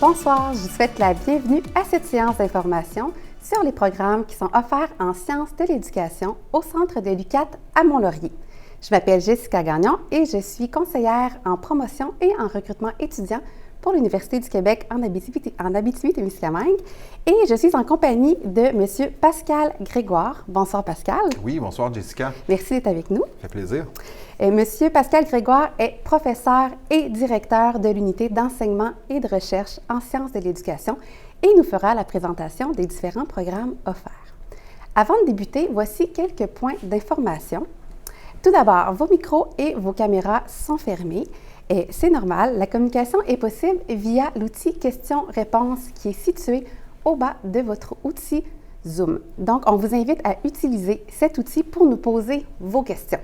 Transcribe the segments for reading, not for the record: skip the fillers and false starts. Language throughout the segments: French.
Bonsoir, je vous souhaite la bienvenue à cette séance d'information sur les programmes qui sont offerts en sciences de l'éducation au Centre de l'UQAT à Mont-Laurier. Je m'appelle Jessica Gagnon et je suis conseillère en promotion et en recrutement étudiant pour l'Université du Québec en Abitibi-Témiscamingue et je suis en compagnie de M. Pascal Grégoire. Bonsoir Pascal. Oui, bonsoir Jessica. Merci d'être avec nous. Ça fait plaisir. Monsieur Pascal Grégoire est professeur et directeur de l'unité d'enseignement et de recherche en sciences de l'éducation et nous fera la présentation des différents programmes offerts. Avant de débuter, voici quelques points d'information. Tout d'abord, vos micros et vos caméras sont fermés. Et c'est normal, la communication est possible via l'outil questions-réponses qui est situé au bas de votre outil Zoom. Donc, on vous invite à utiliser cet outil pour nous poser vos questions.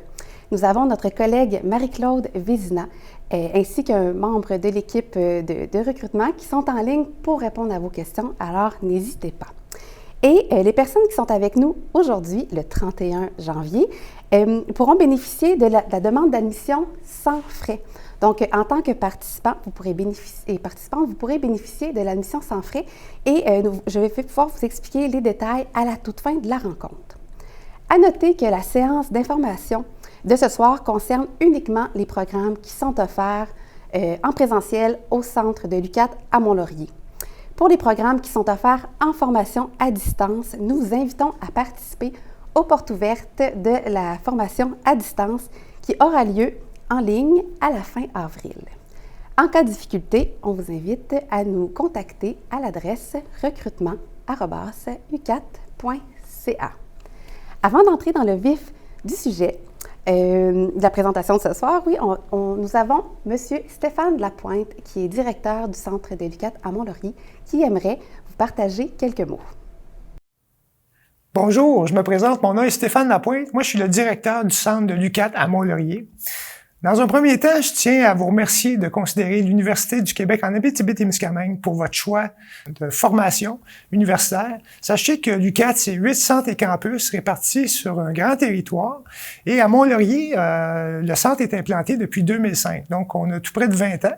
Nous avons notre collègue Marie-Claude Vézina ainsi qu'un membre de l'équipe de recrutement qui sont en ligne pour répondre à vos questions, alors n'hésitez pas. Et les personnes qui sont avec nous aujourd'hui, le 31 janvier, pourront bénéficier de la demande d'admission sans frais. Donc, en tant que participant, vous pourrez bénéficier de l'admission sans frais et je vais pouvoir vous expliquer les détails à la toute fin de la rencontre. À noter que la séance d'information de ce soir concerne uniquement les programmes qui sont offerts en présentiel au Centre de l'UQAT à Mont-Laurier. Pour les programmes qui sont offerts en formation à distance, nous vous invitons à participer aux portes ouvertes de la formation à distance qui aura lieu en ligne à la fin avril. En cas de difficulté, on vous invite à nous contacter à l'adresse recrutement@uqat.ca. Avant d'entrer dans le vif du sujet de la présentation de ce soir, nous avons M. Stéphane Lapointe, qui est directeur du Centre de l'UQAT à Mont-Laurier, qui aimerait vous partager quelques mots. Bonjour, je me présente, mon nom est Stéphane Lapointe. Moi, je suis le directeur du Centre de l'UQAT à Mont-Laurier. Dans un premier temps, je tiens à vous remercier de considérer l'Université du Québec en Abitibi-Témiscamingue pour votre choix de formation universitaire. Sachez que l'UQAT, c'est 8 centres et campus répartis sur un grand territoire. Et à Mont-Laurier, le centre est implanté depuis 2005. Donc, on a tout près de 20 ans.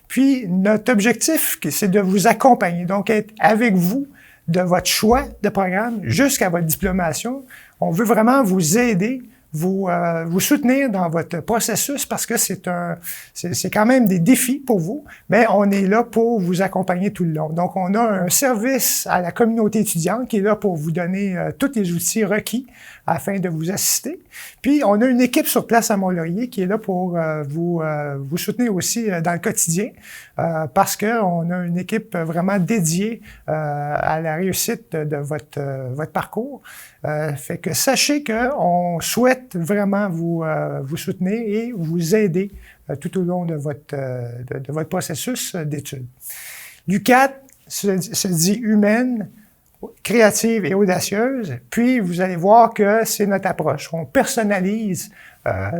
Puis, notre objectif, c'est de vous accompagner, donc être avec vous de votre choix de programme jusqu'à votre diplomation. On veut vraiment vous aider, vous soutenir dans votre processus parce que c'est quand même des défis pour vous, mais on est là pour vous accompagner tout le long. Donc, on a un service à la communauté étudiante qui est là pour vous donner tous les outils requis afin de vous assister. Puis, on a une équipe sur place à Mont-Laurier qui est là pour vous soutenir aussi dans le quotidien parce qu'on a une équipe vraiment dédiée à la réussite de votre parcours. Fait que sachez qu'on souhaite vraiment vous soutenir et vous aider tout au long de votre processus d'études. L'UQAT se dit humaine, créative et audacieuse, puis vous allez voir que c'est notre approche. On personnalise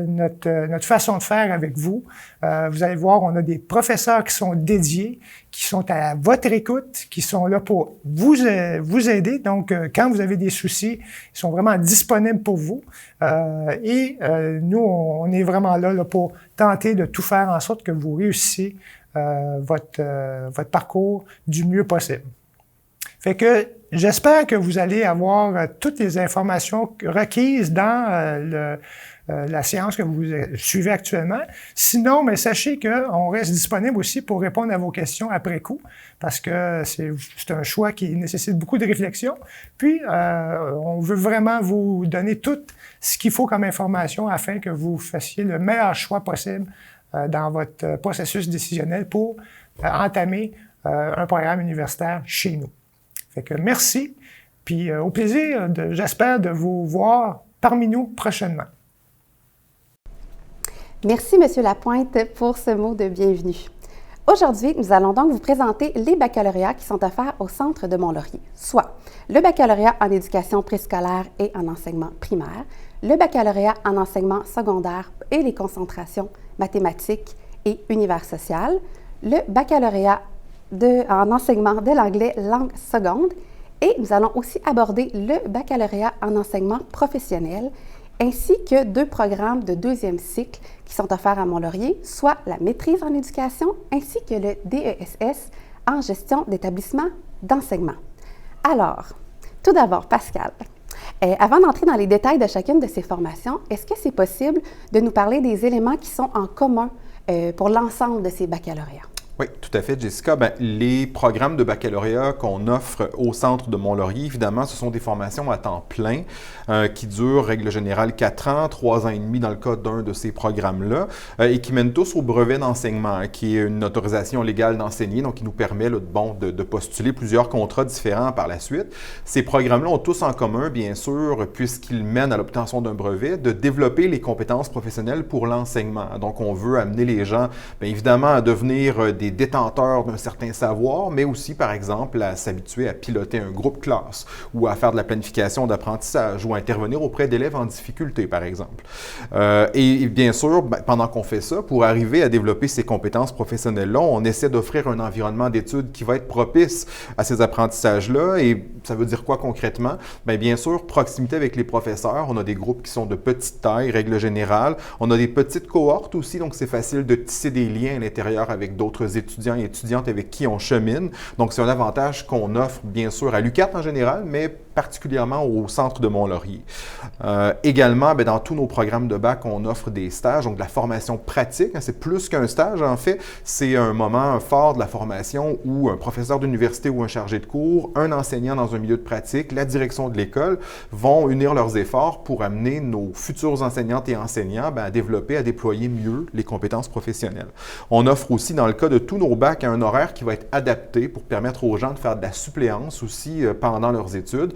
notre façon de faire avec vous. Vous allez voir, on a des professeurs qui sont dédiés, qui sont à votre écoute, qui sont là pour vous aider. Donc, quand vous avez des soucis, ils sont vraiment disponibles pour vous. Nous, on est vraiment là pour tenter de tout faire en sorte que vous réussissiez votre parcours du mieux possible. Fait que j'espère que vous allez avoir toutes les informations requises dans la séance que vous suivez actuellement. Sinon, mais sachez qu'on reste disponible aussi pour répondre à vos questions après coup, parce que c'est un choix qui nécessite beaucoup de réflexion. Puis, on veut vraiment vous donner tout ce qu'il faut comme information afin que vous fassiez le meilleur choix possible dans votre processus décisionnel pour entamer un programme universitaire chez nous. Fait que merci, puis au plaisir, j'espère, de vous voir parmi nous prochainement. Merci, M. Lapointe, pour ce mot de bienvenue. Aujourd'hui, nous allons donc vous présenter les baccalauréats qui sont offerts au Centre de Mont-Laurier, soit le baccalauréat en éducation préscolaire et en enseignement primaire, le baccalauréat en enseignement secondaire et les concentrations mathématiques et univers social, le baccalauréat en enseignement de l'anglais langue seconde et nous allons aussi aborder le baccalauréat en enseignement professionnel ainsi que 2 programmes de 2e cycle qui sont offerts à Mont-Laurier, soit la maîtrise en éducation ainsi que le DESS en gestion d'établissements d'enseignement. Alors, tout d'abord, Pascal, avant d'entrer dans les détails de chacune de ces formations, est-ce que c'est possible de nous parler des éléments qui sont en commun pour l'ensemble de ces baccalauréats? Oui, tout à fait, Jessica. Les programmes de baccalauréat qu'on offre au Centre de Mont-Laurier, évidemment, ce sont des formations à temps plein qui durent, règle générale, 4 ans, 3 ans et demi dans le cas d'un de ces programmes-là, et qui mènent tous au brevet d'enseignement, qui est une autorisation légale d'enseigner, donc qui nous permet de postuler plusieurs contrats différents par la suite. Ces programmes-là ont tous en commun, bien sûr, puisqu'ils mènent à l'obtention d'un brevet, de développer les compétences professionnelles pour l'enseignement. Donc, on veut amener les gens, bien évidemment, à devenir des détenteurs d'un certain savoir, mais aussi, par exemple, à s'habituer à piloter un groupe classe ou à faire de la planification d'apprentissage ou à intervenir auprès d'élèves en difficulté, par exemple. Et bien sûr, pendant qu'on fait ça, pour arriver à développer ces compétences professionnelles-là, on essaie d'offrir un environnement d'études qui va être propice à ces apprentissages-là. Et ça veut dire quoi concrètement? Bien sûr, proximité avec les professeurs. On a des groupes qui sont de petite taille, règle générale. On a des petites cohortes aussi, donc c'est facile de tisser des liens à l'intérieur avec d'autres étudiants et étudiantes avec qui on chemine. Donc, c'est un avantage qu'on offre, bien sûr, à l'UQAT en général, mais particulièrement au Centre de Mont-Laurier. Également, dans tous nos programmes de bac, on offre des stages, donc de la formation pratique. C'est plus qu'un stage, en fait. C'est un moment fort de la formation où un professeur d'université ou un chargé de cours, un enseignant dans un milieu de pratique, la direction de l'école vont unir leurs efforts pour amener nos futurs enseignantes et enseignants à développer, à déployer mieux les compétences professionnelles. On offre aussi, dans le cas de tous nos bacs, un horaire qui va être adapté pour permettre aux gens de faire de la suppléance aussi pendant leurs études.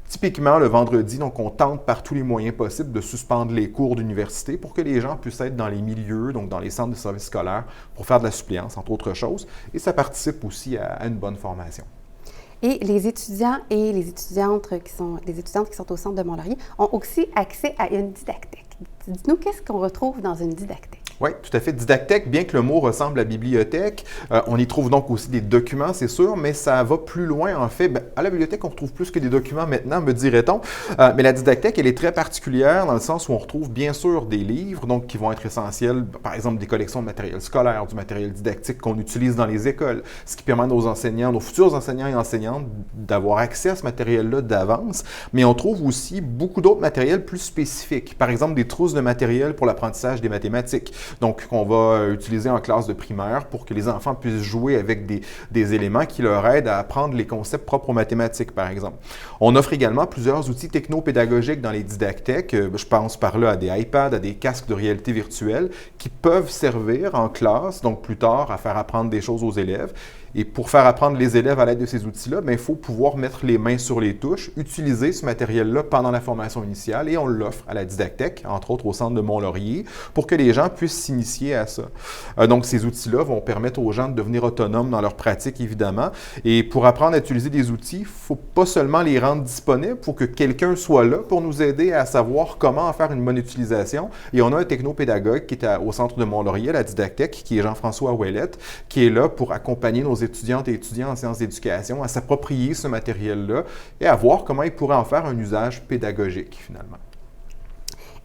Typiquement, le vendredi, donc on tente par tous les moyens possibles de suspendre les cours d'université pour que les gens puissent être dans les milieux, donc dans les centres de services scolaires, pour faire de la suppléance, entre autres choses. Et ça participe aussi à une bonne formation. Et les étudiants et les étudiantes qui sont au Centre de Mont-Laurier ont aussi accès à une didactèque. Dites-nous, qu'est-ce qu'on retrouve dans une didactèque? Oui, tout à fait. Didactèque, bien que le mot ressemble à bibliothèque, on y trouve donc aussi des documents, c'est sûr, mais ça va plus loin, en fait. À la bibliothèque, on retrouve plus que des documents maintenant, me dirait-on. Mais la didactèque, elle est très particulière dans le sens où on retrouve bien sûr des livres, donc qui vont être essentiels, par exemple des collections de matériel scolaire, du matériel didactique qu'on utilise dans les écoles, ce qui permet à nos enseignants, nos futurs enseignants et enseignantes d'avoir accès à ce matériel-là d'avance. Mais on trouve aussi beaucoup d'autres matériels plus spécifiques. Par exemple, des trousses de matériel pour l'apprentissage des mathématiques. Donc, qu'on va utiliser en classe de primaire pour que les enfants puissent jouer avec des éléments qui leur aident à apprendre les concepts propres aux mathématiques, par exemple. On offre également plusieurs outils technopédagogiques dans les didactèques. Je pense par là à des iPads, à des casques de réalité virtuelle qui peuvent servir en classe, donc plus tard, à faire apprendre des choses aux élèves. Et pour faire apprendre les élèves à l'aide de ces outils-là, il faut pouvoir mettre les mains sur les touches, utiliser ce matériel-là pendant la formation initiale et on l'offre à la didactèque, entre autres au Centre de Mont-Laurier, pour que les gens puissent s'initier à ça. Donc, ces outils-là vont permettre aux gens de devenir autonomes dans leur pratique, évidemment. Et pour apprendre à utiliser des outils, il ne faut pas seulement les rendre disponibles, il faut que quelqu'un soit là pour nous aider à savoir comment en faire une bonne utilisation. Et on a un technopédagogue qui est au Centre de Mont-Laurier, à la didactèque, qui est Jean-François Ouellette, qui est là pour accompagner nos étudiantes et étudiants en sciences d'éducation à s'approprier ce matériel-là et à voir comment ils pourraient en faire un usage pédagogique, finalement.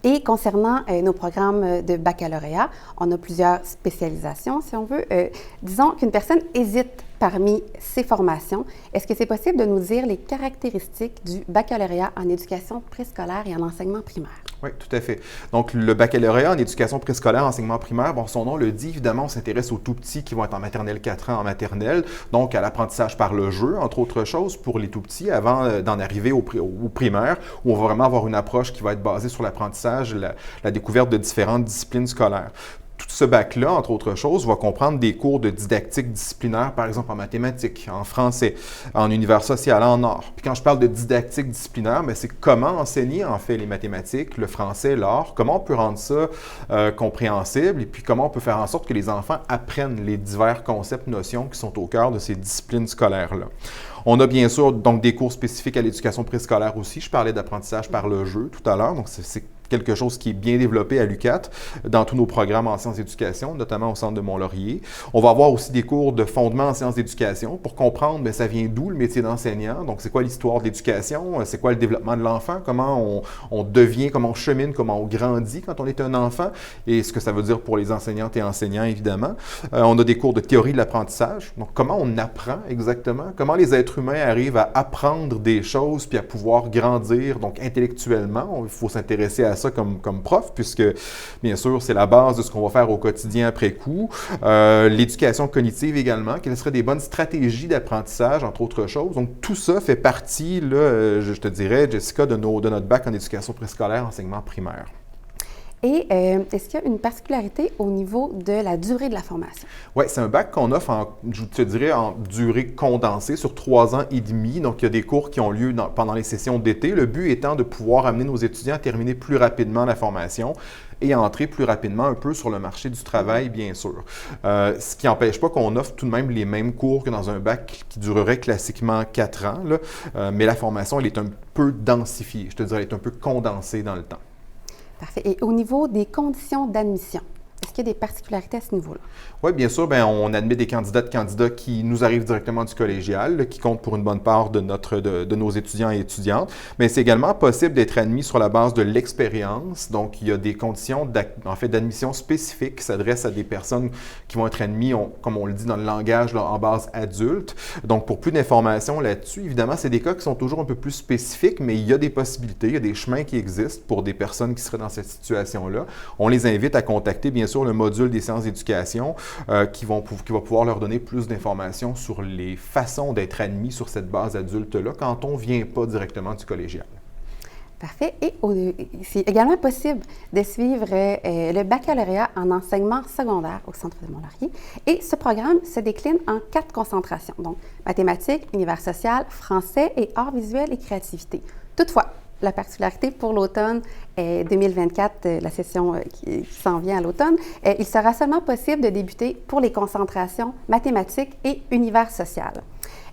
Et concernant nos programmes de baccalauréat, on a plusieurs spécialisations, si on veut. Disons qu'une personne hésite parmi ces formations. Est-ce que c'est possible de nous dire les caractéristiques du baccalauréat en éducation préscolaire et en enseignement primaire? Oui, tout à fait. Donc, le baccalauréat en éducation préscolaire, enseignement primaire, son nom le dit, évidemment, on s'intéresse aux tout-petits qui vont être en maternelle 4 ans en maternelle, donc à l'apprentissage par le jeu, entre autres choses, pour les tout-petits, avant d'en arriver au primaire, où on va vraiment avoir une approche qui va être basée sur l'apprentissage, la découverte de différentes disciplines scolaires. Tout ce bac-là, entre autres choses, va comprendre des cours de didactique disciplinaire, par exemple en mathématiques, en français, en univers social, en art. Puis quand je parle de didactique disciplinaire, c'est comment enseigner en fait les mathématiques, le français, l'art, comment on peut rendre ça compréhensible et puis comment on peut faire en sorte que les enfants apprennent les divers concepts, notions qui sont au cœur de ces disciplines scolaires-là. On a bien sûr donc des cours spécifiques à l'éducation préscolaire aussi. Je parlais d'apprentissage par le jeu tout à l'heure, donc c'est quelque chose qui est bien développé à l'UQAT dans tous nos programmes en sciences d'éducation, notamment au Centre de Mont-Laurier. On va avoir aussi des cours de fondement en sciences d'éducation pour comprendre, bien, ça vient d'où le métier d'enseignant. Donc, c'est quoi l'histoire de l'éducation? C'est quoi le développement de l'enfant? Comment on devient, comment on chemine, comment on grandit quand on est un enfant? Et ce que ça veut dire pour les enseignantes et enseignants, évidemment. On a des cours de théorie de l'apprentissage. Donc, comment on apprend exactement? Comment les êtres humains arrivent à apprendre des choses puis à pouvoir grandir, donc intellectuellement. Il faut s'intéresser à ça comme prof, puisque, bien sûr, c'est la base de ce qu'on va faire au quotidien après coup. L'éducation cognitive également, quelles seraient des bonnes stratégies d'apprentissage, entre autres choses. Donc, tout ça fait partie, là, je te dirais, Jessica, de notre bac en éducation préscolaire, enseignement primaire. Et est-ce qu'il y a une particularité au niveau de la durée de la formation? Oui, c'est un bac qu'on offre, je te dirais, en durée condensée sur 3 ans et demi. Donc, il y a des cours qui ont lieu pendant les sessions d'été. Le but étant de pouvoir amener nos étudiants à terminer plus rapidement la formation et à entrer plus rapidement un peu sur le marché du travail, bien sûr. Ce qui n'empêche pas qu'on offre tout de même les mêmes cours que dans un bac qui durerait classiquement 4 ans. Là. Mais la formation, elle est un peu densifiée. Je te dirais, elle est un peu condensée dans le temps. Parfait. Et au niveau des conditions d'admission, est-ce qu'il y a des particularités à ce niveau-là? Oui, bien sûr, bien, on admet des candidats qui nous arrivent directement du collégial, là, qui comptent pour une bonne part de nos étudiants et étudiantes. Mais c'est également possible d'être admis sur la base de l'expérience. Donc, il y a des conditions d'admission spécifiques qui s'adressent à des personnes qui vont être admises, comme on le dit dans le langage, là, en base adulte. Donc, pour plus d'informations là-dessus, évidemment, c'est des cas qui sont toujours un peu plus spécifiques, mais il y a des possibilités, il y a des chemins qui existent pour des personnes qui seraient dans cette situation-là. On les invite à contacter, bien sûr, le module des sciences d'éducation qui va pouvoir leur donner plus d'informations sur les façons d'être admis sur cette base adulte-là quand on ne vient pas directement du collégial. Parfait. Et c'est également possible de suivre le baccalauréat en enseignement secondaire au Centre de Mont-Laurier. Et ce programme se décline en 4 concentrations, donc mathématiques, univers social, français et arts visuels et créativité. Toutefois, la particularité pour l'automne 2024, la session qui s'en vient à l'automne, il sera seulement possible de débuter pour les concentrations mathématiques et univers social.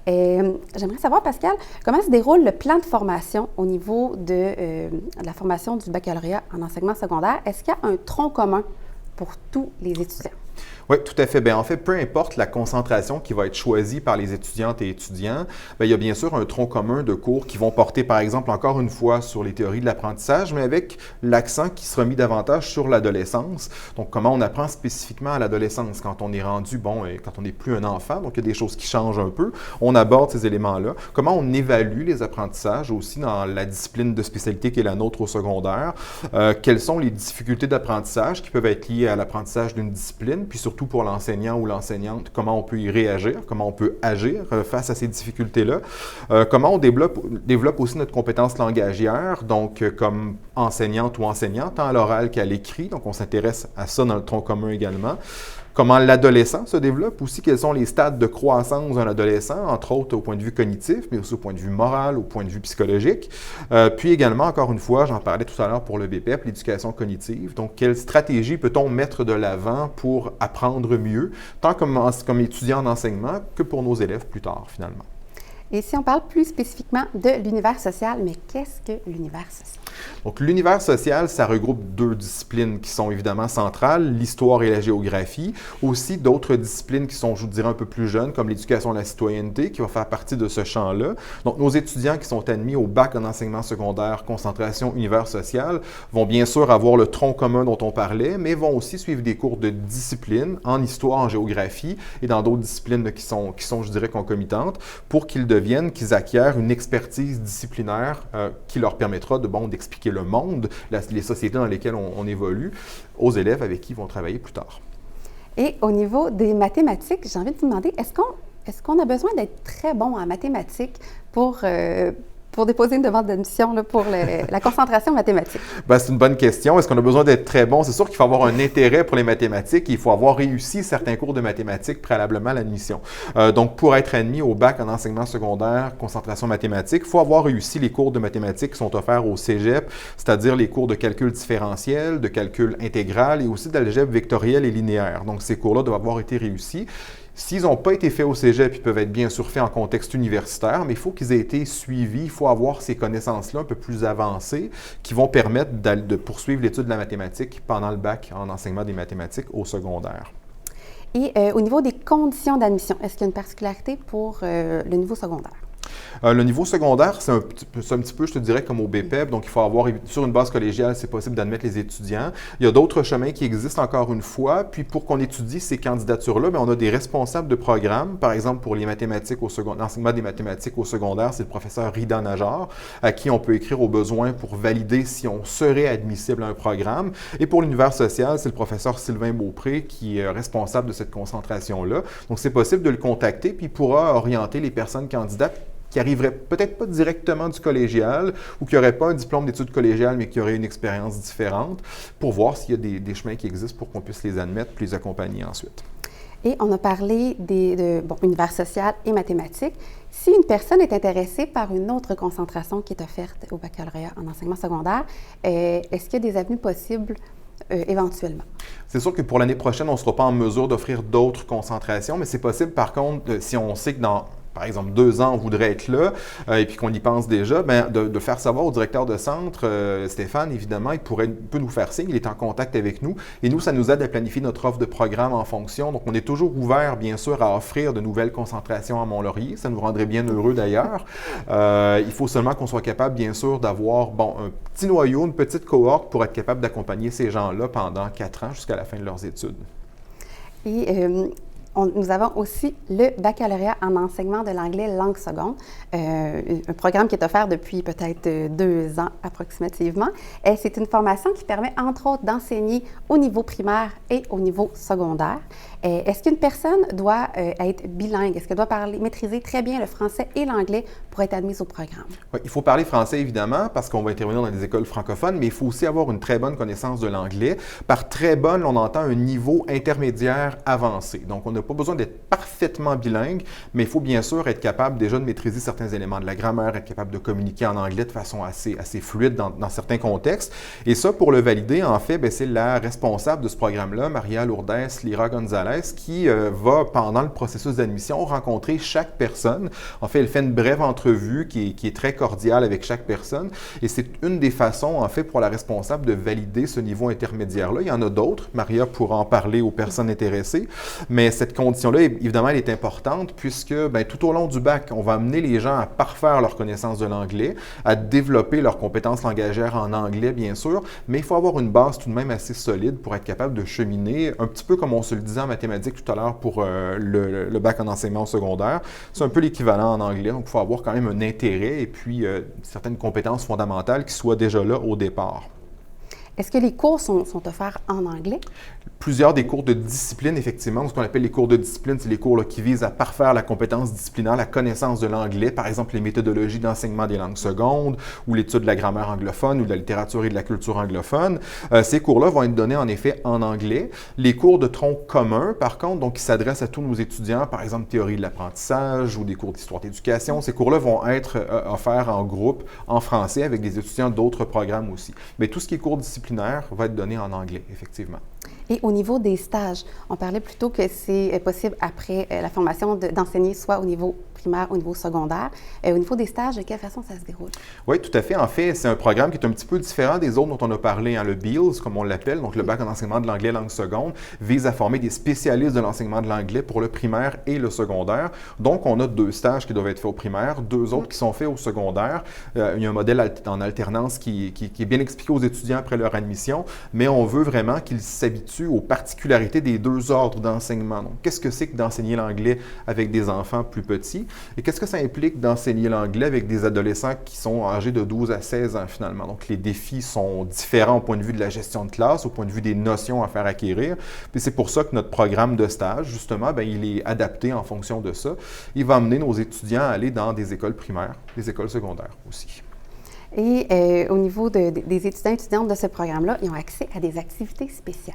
J'aimerais savoir, Pascal, comment se déroule le plan de formation au niveau de la formation du baccalauréat en enseignement secondaire? Est-ce qu'il y a un tronc commun pour tous les étudiants? Oui, tout à fait. Bien, en fait, peu importe la concentration qui va être choisie par les étudiantes et étudiants, bien, il y a bien sûr un tronc commun de cours qui vont porter, par exemple, encore une fois, sur les théories de l'apprentissage, mais avec l'accent qui sera mis davantage sur l'adolescence. Donc, comment on apprend spécifiquement à l'adolescence quand on est rendu, quand on n'est plus un enfant, donc il y a des choses qui changent un peu. On aborde ces éléments-là. Comment on évalue les apprentissages aussi dans la discipline de spécialité qui est la nôtre au secondaire. Quelles sont les difficultés d'apprentissage qui peuvent être liées à l'apprentissage d'une discipline, puis surtout pour l'enseignant ou l'enseignante, comment on peut y réagir, comment on peut agir face à ces difficultés-là. Comment on développe aussi notre compétence langagière, donc comme enseignante ou enseignant, tant à l'oral qu'à l'écrit. Donc, on s'intéresse à ça dans le tronc commun également. Comment l'adolescent se développe aussi, quels sont les stades de croissance d'un adolescent, entre autres au point de vue cognitif, mais aussi au point de vue moral, au point de vue psychologique. Puis également, encore une fois, j'en parlais tout à l'heure pour le BPEP, l'éducation cognitive. Donc, quelle stratégie peut-on mettre de l'avant pour apprendre mieux, tant comme étudiant en enseignement que pour nos élèves plus tard, finalement. Et si on parle plus spécifiquement de l'univers social, mais qu'est-ce que l'univers social? Donc, l'univers social, ça regroupe 2 disciplines qui sont évidemment centrales, l'histoire et la géographie. Aussi, d'autres disciplines qui sont, je vous dirais, un peu plus jeunes, comme l'éducation et la citoyenneté, qui va faire partie de ce champ-là. Donc, nos étudiants qui sont admis au bac en enseignement secondaire, concentration univers social, vont bien sûr avoir le tronc commun dont on parlait, mais vont aussi suivre des cours de discipline en histoire, en géographie et dans d'autres disciplines qui sont, je dirais, concomitantes, pour qu'ils acquièrent une expertise disciplinaire qui leur permettra d'expliquer le monde, les sociétés dans lesquelles on évolue, aux élèves avec qui ils vont travailler plus tard. Et au niveau des mathématiques, j'ai envie de vous demander, est-ce qu'on a besoin d'être très bon en mathématiques pour déposer une demande d'admission pour la concentration mathématique? Bien, c'est une bonne question. Est-ce qu'on a besoin d'être très bon? C'est sûr qu'il faut avoir un intérêt pour les mathématiques et il faut avoir réussi certains cours de mathématiques préalablement à l'admission. Donc, pour être admis au bac en enseignement secondaire, concentration mathématique, il faut avoir réussi les cours de mathématiques qui sont offerts au cégep, c'est-à-dire les cours de calcul différentiel, de calcul intégral et aussi d'algèbre vectorielle et linéaire. Donc, ces cours-là doivent avoir été réussis. S'ils n'ont pas été faits au cégep, ils peuvent être bien sûr faits en contexte universitaire, mais il faut qu'ils aient été suivis, il faut avoir ces connaissances-là un peu plus avancées qui vont permettre de poursuivre l'étude de la mathématique pendant le bac en enseignement des mathématiques au secondaire. Et au niveau des conditions d'admission, est-ce qu'il y a une particularité pour le niveau secondaire? Le niveau secondaire, c'est un petit peu, je te dirais, comme au BPEP. Donc, il faut avoir, sur une base collégiale, c'est possible d'admettre les étudiants. Il y a d'autres chemins qui existent encore une fois. Puis, pour qu'on étudie ces candidatures-là, on a des responsables de programme. Par exemple, pour les mathématiques l'enseignement des mathématiques au secondaire, c'est le professeur Rida Najar, à qui on peut écrire au besoin pour valider si on serait admissible à un programme. Et pour l'univers social, c'est le professeur Sylvain Beaupré qui est responsable de cette concentration-là. Donc, c'est possible de le contacter, puis il pourra orienter les personnes candidates qui arriveraient peut-être pas directement du collégial ou qui n'auraient pas un diplôme d'études collégiales, mais qui auraient une expérience différente, pour voir s'il y a des chemins qui existent pour qu'on puisse les admettre puis les accompagner ensuite. Et on a parlé univers social et mathématiques. Si une personne est intéressée par une autre concentration qui est offerte au baccalauréat en enseignement secondaire, est-ce qu'il y a des avenues possibles éventuellement? C'est sûr que pour l'année prochaine, on ne sera pas en mesure d'offrir d'autres concentrations, mais c'est possible par contre, si on sait que dans par exemple, 2 ans, on voudrait être là, et puis qu'on y pense déjà, de faire savoir au directeur de centre, Stéphane, évidemment, il peut nous faire signe, il est en contact avec nous, et nous, ça nous aide à planifier notre offre de programme en fonction. Donc, on est toujours ouvert, bien sûr, à offrir de nouvelles concentrations à Mont-Laurier. Ça nous rendrait bien heureux, d'ailleurs. Il faut seulement qu'on soit capable, bien sûr, d'avoir, un petit noyau, une petite cohorte pour être capable d'accompagner ces gens-là pendant 4 ans jusqu'à la fin de leurs études. Et nous avons aussi le baccalauréat en enseignement de l'anglais langue seconde, un programme qui est offert depuis peut-être 2 ans approximativement. Et c'est une formation qui permet entre autres d'enseigner au niveau primaire et au niveau secondaire. Est-ce qu'une personne doit être bilingue? Est-ce qu'elle doit maîtriser très bien le français et l'anglais pour être admise au programme? Oui, il faut parler français évidemment parce qu'on va intervenir dans des écoles francophones, mais il faut aussi avoir une très bonne connaissance de l'anglais. Par très bonne, on entend un niveau intermédiaire avancé. Donc, on n'a pas besoin d'être parfaitement bilingue, mais il faut bien sûr être capable déjà de maîtriser certains éléments de la grammaire, être capable de communiquer en anglais de façon assez fluide dans certains contextes. Et ça, pour le valider, en fait, c'est la responsable de ce programme-là, Maria Lourdes Lira Gonzalez, qui va, pendant le processus d'admission, rencontrer chaque personne. En fait, elle fait une brève entrevue qui est très cordiale avec chaque personne. Et c'est une des façons, en fait, pour la responsable de valider ce niveau intermédiaire-là. Il y en a d'autres. Maria pourra en parler aux personnes intéressées. Mais cette condition-là, évidemment, elle est importante puisque tout au long du bac, on va amener les gens à parfaire leur connaissance de l'anglais, à développer leurs compétences langagières en anglais, bien sûr, mais il faut avoir une base tout de même assez solide pour être capable de cheminer, un petit peu comme on se le disait en mathématiques tout à l'heure pour le bac en enseignement secondaire. C'est un peu l'équivalent en anglais, donc il faut avoir quand même un intérêt et puis certaines compétences fondamentales qui soient déjà là au départ. Est-ce que les cours sont offerts en anglais? Plusieurs des cours de discipline, effectivement. Ce qu'on appelle les cours de discipline, c'est les cours qui visent à parfaire la compétence disciplinaire, la connaissance de l'anglais, par exemple les méthodologies d'enseignement des langues secondes ou l'étude de la grammaire anglophone ou de la littérature et de la culture anglophone. Ces cours-là vont être donnés en effet en anglais. Les cours de tronc commun, par contre, donc qui s'adressent à tous nos étudiants, par exemple théorie de l'apprentissage ou des cours d'histoire d'éducation, ces cours-là vont être offerts en groupe, en français, avec des étudiants d'autres programmes aussi. Mais tout ce qui est cours disciplinaire va être donné en anglais, effectivement. Et au niveau des stages, on parlait plutôt que c'est possible après la formation d'enseigner soit au niveau primaire, au niveau secondaire. Au niveau des stages, de quelle façon ça se déroule? Oui, tout à fait. En fait, c'est un programme qui est un petit peu différent des autres dont on a parlé, le BEALS, comme on l'appelle, donc le bac en enseignement de l'anglais langue seconde, vise à former des spécialistes de l'enseignement de l'anglais pour le primaire et le secondaire. Donc, on a 2 stages qui doivent être faits au primaire, 2 autres qui sont faits au secondaire. Il y a un modèle en alternance qui est bien expliqué aux étudiants après leur admission, mais on veut vraiment qu'ils s'habituent aux particularités des 2 ordres d'enseignement. Donc, qu'est-ce que c'est que d'enseigner l'anglais avec des enfants plus petits? Et qu'est-ce que ça implique d'enseigner l'anglais avec des adolescents qui sont âgés de 12 à 16 ans finalement? Donc, les défis sont différents au point de vue de la gestion de classe, au point de vue des notions à faire acquérir. Puis c'est pour ça que notre programme de stage, justement, il est adapté en fonction de ça. Il va amener nos étudiants à aller dans des écoles primaires, des écoles secondaires aussi. Et au niveau des étudiants et étudiantes de ce programme-là, ils ont accès à des activités spéciales.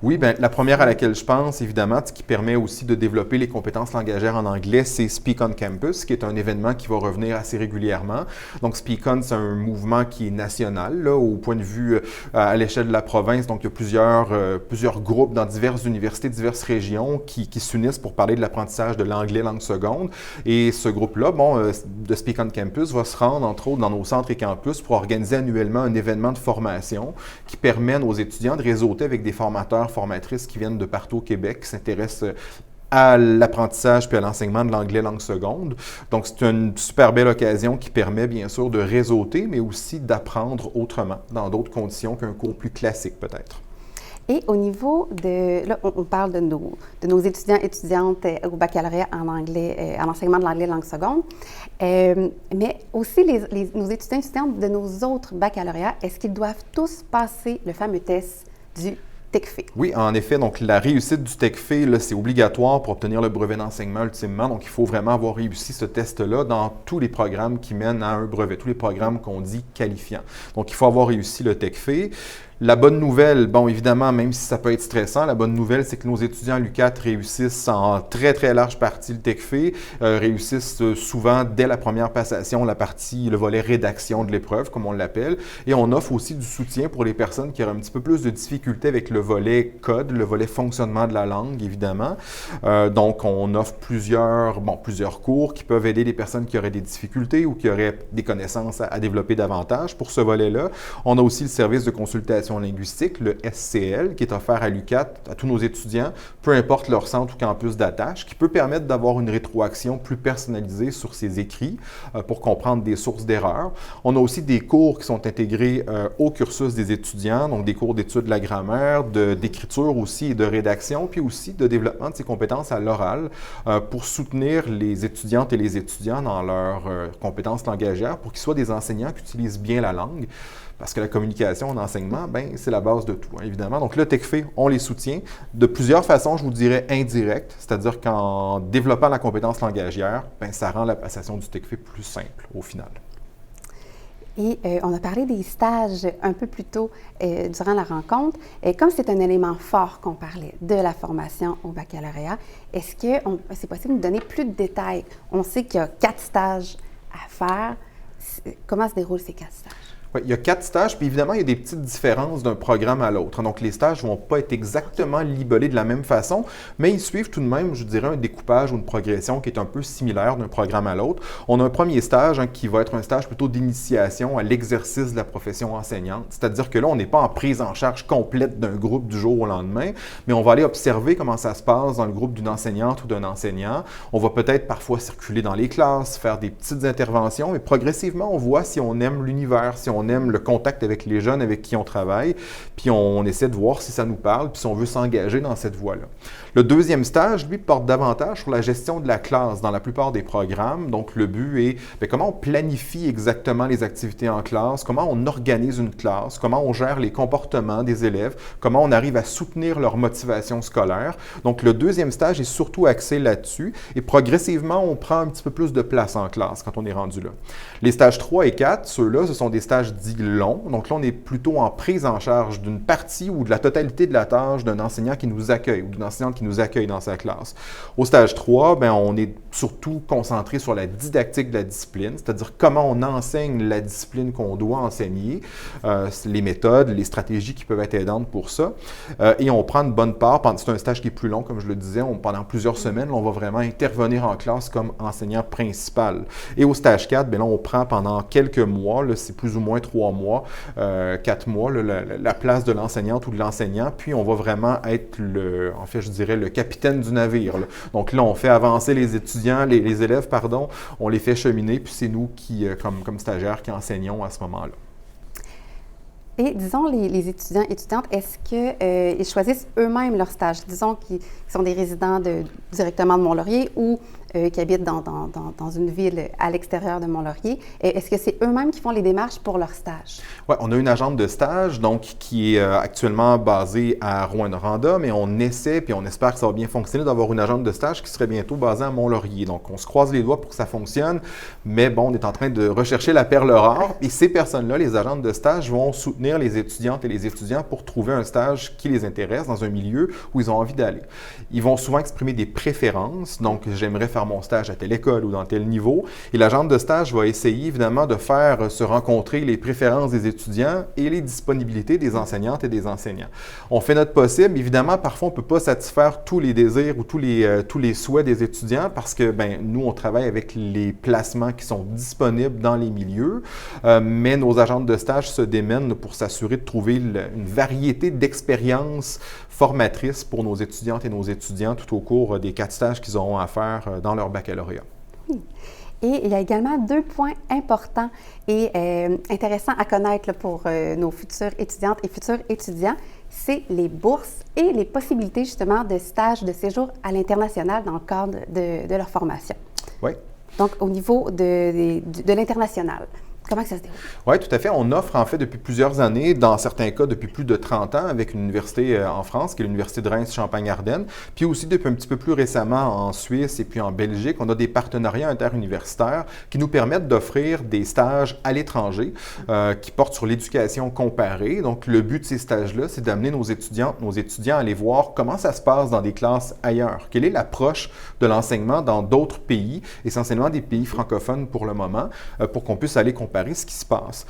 Oui, bien, la première à laquelle je pense, évidemment, ce qui permet aussi de développer les compétences langagières en anglais, c'est Speak on Campus, qui est un événement qui va revenir assez régulièrement. Donc, Speak on, c'est un mouvement qui est national, là, au point de vue à l'échelle de la province. Donc, il y a plusieurs groupes dans diverses universités, diverses régions qui s'unissent pour parler de l'apprentissage de l'anglais langue seconde. Et ce groupe-là, de Speak on Campus, va se rendre, entre autres, dans nos centres et campus pour organiser annuellement un événement de formation qui permet à nos étudiants de réseauter avec des formatrices qui viennent de partout au Québec, qui s'intéressent à l'apprentissage puis à l'enseignement de l'anglais langue seconde. Donc, c'est une super belle occasion qui permet, bien sûr, de réseauter, mais aussi d'apprendre autrement, dans d'autres conditions qu'un cours plus classique, peut-être. Et au niveau de, là, on parle de nos étudiants et étudiantes au baccalauréat en anglais, en enseignement de l'anglais langue seconde, mais aussi nos étudiants et étudiantes de nos autres baccalauréats, est-ce qu'ils doivent tous passer le fameux test du TECFE? Oui, en effet. Donc, la réussite du TECFE, là, c'est obligatoire pour obtenir le brevet d'enseignement ultimement. Donc, il faut vraiment avoir réussi ce test-là dans tous les programmes qui mènent à un brevet, tous les programmes qu'on dit qualifiants. Donc, il faut avoir réussi le TECFE. La bonne nouvelle, bon, évidemment, même si ça peut être stressant, la bonne nouvelle, c'est que nos étudiants à l'UQAT réussissent en très, très large partie le TECFE, réussissent souvent dès la première passation le volet rédaction de l'épreuve, comme on l'appelle, et on offre aussi du soutien pour les personnes qui auraient un petit peu plus de difficultés avec le volet code, le volet fonctionnement de la langue, évidemment. Donc, on offre plusieurs cours qui peuvent aider les personnes qui auraient des difficultés ou qui auraient des connaissances à développer davantage. Pour ce volet-là, on a aussi le service de consultation linguistique, le SCL, qui est offert à l'UQAT, à tous nos étudiants, peu importe leur centre ou campus d'attache, qui peut permettre d'avoir une rétroaction plus personnalisée sur ces écrits pour comprendre des sources d'erreurs. On a aussi des cours qui sont intégrés au cursus des étudiants, donc des cours d'études de la grammaire, d'écriture aussi et de rédaction, puis aussi de développement de ces compétences à l'oral pour soutenir les étudiantes et les étudiants dans leurs compétences langagières pour qu'ils soient des enseignants qui utilisent bien la langue. Parce que la communication en enseignement, c'est la base de tout, hein, évidemment. Donc, le TECFE, on les soutient de plusieurs façons, je vous dirais indirectes, c'est-à-dire qu'en développant la compétence langagière, ça rend la passation du TECFE plus simple au final. Et on a parlé des stages un peu plus tôt durant la rencontre. Et comme c'est un élément fort qu'on parlait de la formation au baccalauréat, est-ce que c'est possible de nous donner plus de détails? On sait qu'il y a 4 stages à faire. Comment se déroulent ces 4 stages? Oui, il y a 4 stages, puis évidemment, il y a des petites différences d'un programme à l'autre. Donc, les stages ne vont pas être exactement libellés de la même façon, mais ils suivent tout de même, je dirais, un découpage ou une progression qui est un peu similaire d'un programme à l'autre. On a un premier stage qui va être un stage plutôt d'initiation à l'exercice de la profession enseignante, c'est-à-dire que là, on n'est pas en prise en charge complète d'un groupe du jour au lendemain, mais on va aller observer comment ça se passe dans le groupe d'une enseignante ou d'un enseignant. On va peut-être parfois circuler dans les classes, faire des petites interventions, mais progressivement, on voit si on aime l'univers, si on aime le contact avec les jeunes avec qui on travaille, puis on essaie de voir si ça nous parle, puis si on veut s'engager dans cette voie-là. Le deuxième stage, lui, porte davantage sur la gestion de la classe dans la plupart des programmes. Donc, le but est comment on planifie exactement les activités en classe, comment on organise une classe, comment on gère les comportements des élèves, comment on arrive à soutenir leur motivation scolaire. Donc, le deuxième stage est surtout axé là-dessus et progressivement, on prend un petit peu plus de place en classe quand on est rendu là. Les stages 3 et 4, ceux-là, ce sont des stages dits longs. Donc là, on est plutôt en prise en charge d'une partie ou de la totalité de la tâche d'un enseignant qui nous accueille ou d'une enseignante qui nous accueille dans sa classe. Au stage 3, on est surtout concentré sur la didactique de la discipline, c'est-à-dire comment on enseigne la discipline qu'on doit enseigner, les méthodes, les stratégies qui peuvent être aidantes pour ça. Et on prend une bonne part, c'est un stage qui est plus long, comme je le disais, pendant plusieurs semaines, on va vraiment intervenir en classe comme enseignant principal. Et au stage 4, là, on prend pendant quelques mois, là, c'est plus ou moins 3 mois, 4 mois, là, la place de l'enseignante ou de l'enseignant, puis on va vraiment être je dirais, le capitaine du navire, là. Donc là, on fait avancer les étudiants, les élèves, pardon, on les fait cheminer, puis c'est nous qui, comme stagiaires, qui enseignons à ce moment-là. Et disons, les étudiants et étudiantes, est-ce qu'ils choisissent eux-mêmes leur stage? Disons qu'ils sont des résidents directement de Mont-Laurier ou qui habitent dans une ville à l'extérieur de Mont-Laurier, est-ce que c'est eux-mêmes qui font les démarches pour leur stage? Oui, on a une agente de stage donc, qui est actuellement basée à Rouyn-Noranda, mais on essaie puis on espère que ça va bien fonctionner d'avoir une agente de stage qui serait bientôt basée à Mont-Laurier. Donc, on se croise les doigts pour que ça fonctionne, mais bon, on est en train de rechercher la perle rare. Et ces personnes-là, les agentes de stage, vont soutenir les étudiantes et les étudiants pour trouver un stage qui les intéresse dans un milieu où ils ont envie d'aller. Ils vont souvent exprimer des préférences, donc j'aimerais faire mon stage à telle école ou dans tel niveau. Et l'agente de stage va essayer évidemment de faire se rencontrer les préférences des étudiants et les disponibilités des enseignantes et des enseignants. On fait notre possible. Évidemment, parfois, on ne peut pas satisfaire tous les désirs ou tous les souhaits des étudiants parce que nous, on travaille avec les placements qui sont disponibles dans les milieux, mais nos agentes de stage se démènent pour s'assurer de trouver une variété d'expériences formatrices pour nos étudiantes et nos étudiants tout au cours des 4 stages qu'ils auront à faire dans leur baccalauréat. Et il y a également 2 points importants et intéressants à connaître là, pour nos futures étudiantes et futurs étudiants. C'est les bourses et les possibilités justement de stages de séjour à l'international dans le cadre de leur formation. Oui. Donc, au niveau de l'international. Comment ça se déroule? Oui, tout à fait. On offre en fait depuis plusieurs années, dans certains cas depuis plus de 30 ans, avec une université en France, qui est l'Université de Reims-Champagne-Ardenne, puis aussi depuis un petit peu plus récemment en Suisse et puis en Belgique, on a des partenariats interuniversitaires qui nous permettent d'offrir des stages à l'étranger qui portent sur l'éducation comparée. Donc, le but de ces stages-là, c'est d'amener nos étudiants à aller voir comment ça se passe dans des classes ailleurs. Quelle est l'approche de l'enseignement dans d'autres pays, essentiellement des pays francophones pour le moment, pour qu'on puisse aller comparer ce qui se passe.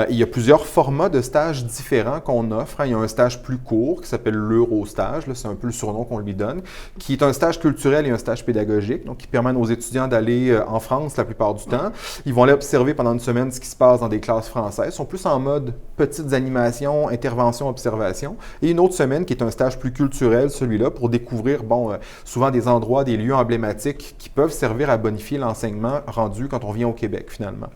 Il y a plusieurs formats de stages différents qu'on offre. Il y a un stage plus court qui s'appelle l'Eurostage, c'est un peu le surnom qu'on lui donne, qui est un stage culturel et un stage pédagogique, donc qui permet à nos étudiants d'aller en France la plupart du temps. Ils vont aller observer pendant une semaine ce qui se passe dans des classes françaises. Ils sont plus en mode petites animations, interventions, observations. Et une autre semaine qui est un stage plus culturel, celui-là, pour découvrir, souvent des endroits, des lieux emblématiques qui peuvent servir à bonifier l'enseignement rendu quand on vient au Québec, finalement.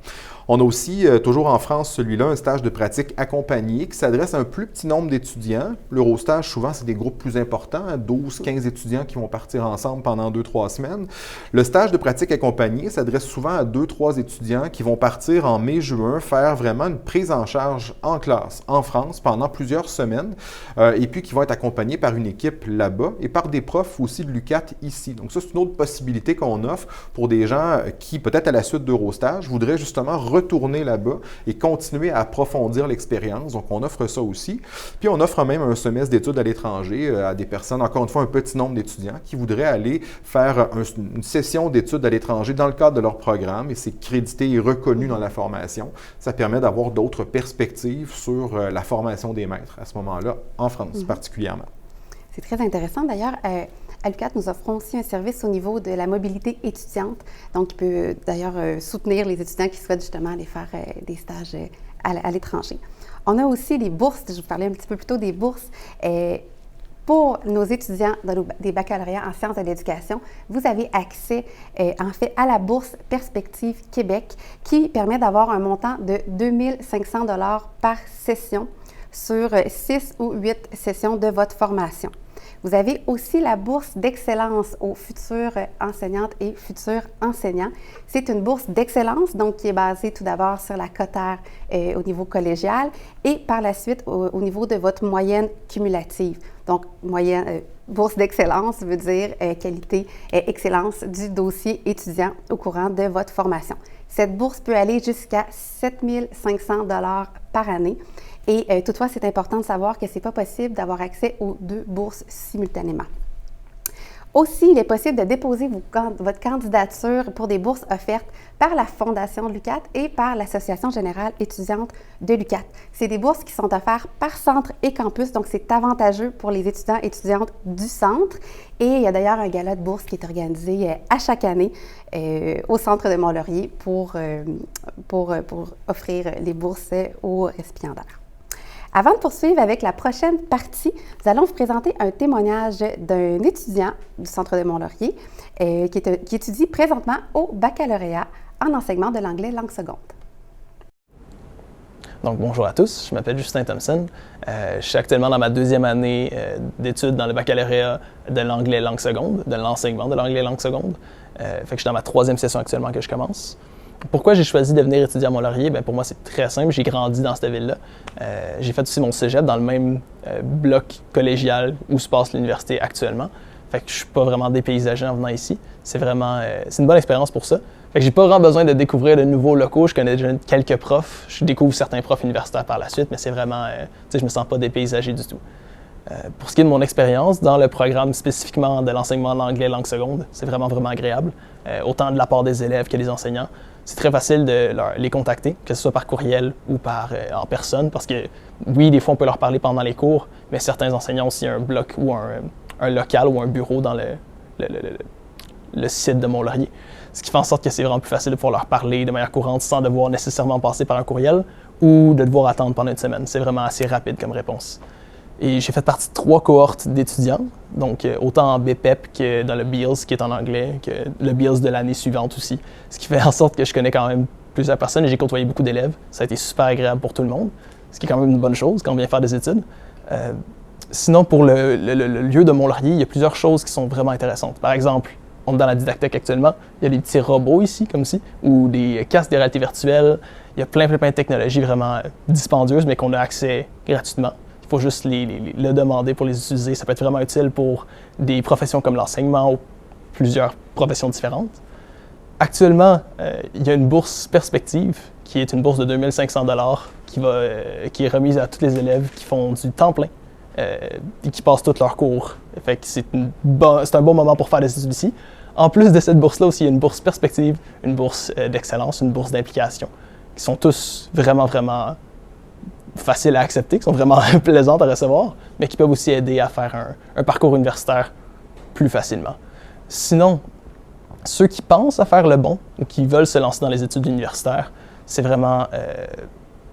On a aussi, toujours en France, celui-là, un stage de pratique accompagné qui s'adresse à un plus petit nombre d'étudiants. L'Eurostage, souvent, c'est des groupes plus importants, 12-15 étudiants qui vont partir ensemble pendant 2-3 semaines. Le stage de pratique accompagné s'adresse souvent à 2-3 étudiants qui vont partir en mai-juin faire vraiment une prise en charge en classe, en France, pendant plusieurs semaines, et puis qui vont être accompagnés par une équipe là-bas et par des profs aussi de l'UQAT ici. Donc ça, c'est une autre possibilité qu'on offre pour des gens qui, peut-être à la suite d'Eurostage, voudraient justement retourner là-bas et continuer à approfondir l'expérience. Donc, on offre ça aussi. Puis, on offre même un semestre d'études à l'étranger à des personnes, encore une fois, un petit nombre d'étudiants qui voudraient aller faire une session d'études à l'étranger dans le cadre de leur programme et c'est crédité et reconnu dans la formation. Ça permet d'avoir d'autres perspectives sur la formation des maîtres à ce moment-là, en France particulièrement. C'est très intéressant. D'ailleurs, à l'UQAT, nous offrons aussi un service au niveau de la mobilité étudiante, donc qui peut d'ailleurs soutenir les étudiants qui souhaitent justement aller faire des stages à l'étranger. On a aussi les bourses, je vous parlais un petit peu plus tôt des bourses. Pour nos étudiants des baccalauréats en sciences de l'éducation, vous avez accès en fait à la bourse Perspective Québec qui permet d'avoir un montant de 2 500 $ par session sur 6 ou 8 sessions de votre formation. Vous avez aussi la bourse d'excellence aux futures enseignantes et futurs enseignants. C'est une bourse d'excellence, donc qui est basée tout d'abord sur la cotère au niveau collégial et par la suite au niveau de votre moyenne cumulative. Donc, bourse d'excellence veut dire qualité et excellence du dossier étudiant au courant de votre formation. Cette bourse peut aller jusqu'à 7 500 $ par année. Et toutefois, c'est important de savoir que ce n'est pas possible d'avoir accès aux 2 bourses simultanément. Aussi, il est possible de déposer votre candidature pour des bourses offertes par la Fondation de l'UQAT et par l'Association générale étudiante de l'UQAT. C'est des bourses qui sont offertes par centre et campus, donc c'est avantageux pour les étudiants et étudiantes du centre. Et il y a d'ailleurs un gala de bourse qui est organisé à chaque année au centre de Mont-Laurier pour offrir les bourses aux récipiendaires. Avant de poursuivre avec la prochaine partie, nous allons vous présenter un témoignage d'un étudiant du Centre de Mont-Laurier qui étudie présentement au baccalauréat en enseignement de l'anglais langue seconde. Donc, bonjour à tous, je m'appelle Justin Thompson. Je suis actuellement dans ma 2e année d'études dans le baccalauréat de l'anglais langue seconde, de l'enseignement de l'anglais langue seconde. Fait que je suis dans ma 3e session actuellement que je commence. Pourquoi j'ai choisi de venir étudier à Mont-Laurier? Bien, pour moi, c'est très simple. J'ai grandi dans cette ville-là. J'ai fait aussi mon cégep dans le même bloc collégial où se passe l'université actuellement. Fait que je suis pas vraiment dépaysagé en venant ici. C'est une bonne expérience pour ça. Fait que j'ai pas vraiment besoin de découvrir de nouveaux locaux. Je connais déjà quelques profs. Je découvre certains profs universitaires par la suite, mais c'est vraiment, je me sens pas dépaysagé du tout. Pour ce qui est de mon expérience, dans le programme spécifiquement de l'enseignement de l'anglais langue seconde, c'est vraiment agréable. Autant de la part des élèves que des enseignants. C'est très facile de les contacter, que ce soit par courriel ou en personne, parce que oui, des fois on peut leur parler pendant les cours, mais certains enseignants ont aussi un bloc ou un local ou un bureau dans le site de Mont-Laurier. Ce qui fait en sorte que c'est vraiment plus facile de pouvoir leur parler de manière courante sans devoir nécessairement passer par un courriel ou de devoir attendre pendant une semaine. C'est vraiment assez rapide comme réponse. Et j'ai fait partie de 3 cohortes d'étudiants, donc autant en BPEP que dans le BEALS qui est en anglais, que le BEALS de l'année suivante aussi. Ce qui fait en sorte que je connais quand même plusieurs personnes et j'ai côtoyé beaucoup d'élèves. Ça a été super agréable pour tout le monde, ce qui est quand même une bonne chose quand on vient faire des études. Sinon, pour le lieu de Mont-Laurier, il y a plusieurs choses qui sont vraiment intéressantes. Par exemple, on est dans la didactec actuellement, il y a des petits robots ici, comme ci, ou des casques de réalité virtuelle. Il y a plein de technologies vraiment dispendieuses, mais qu'on a accès gratuitement. Il faut juste le demander pour les utiliser. Ça peut être vraiment utile pour des professions comme l'enseignement ou plusieurs professions différentes. Actuellement, il y a une bourse Perspective, qui est une bourse de 2500 $ qui est remise à tous les élèves qui font du temps plein et qui passent tous leurs cours. Fait que c'est un bon moment pour faire des études ici. En plus de cette bourse-là aussi, il y a une bourse Perspective, une bourse d'excellence, une bourse d'implication, qui sont tous vraiment faciles à accepter, qui sont vraiment plaisantes à recevoir, mais qui peuvent aussi aider à faire un parcours universitaire plus facilement. Sinon, ceux qui pensent à faire le bon ou qui veulent se lancer dans les études universitaires, c'est vraiment...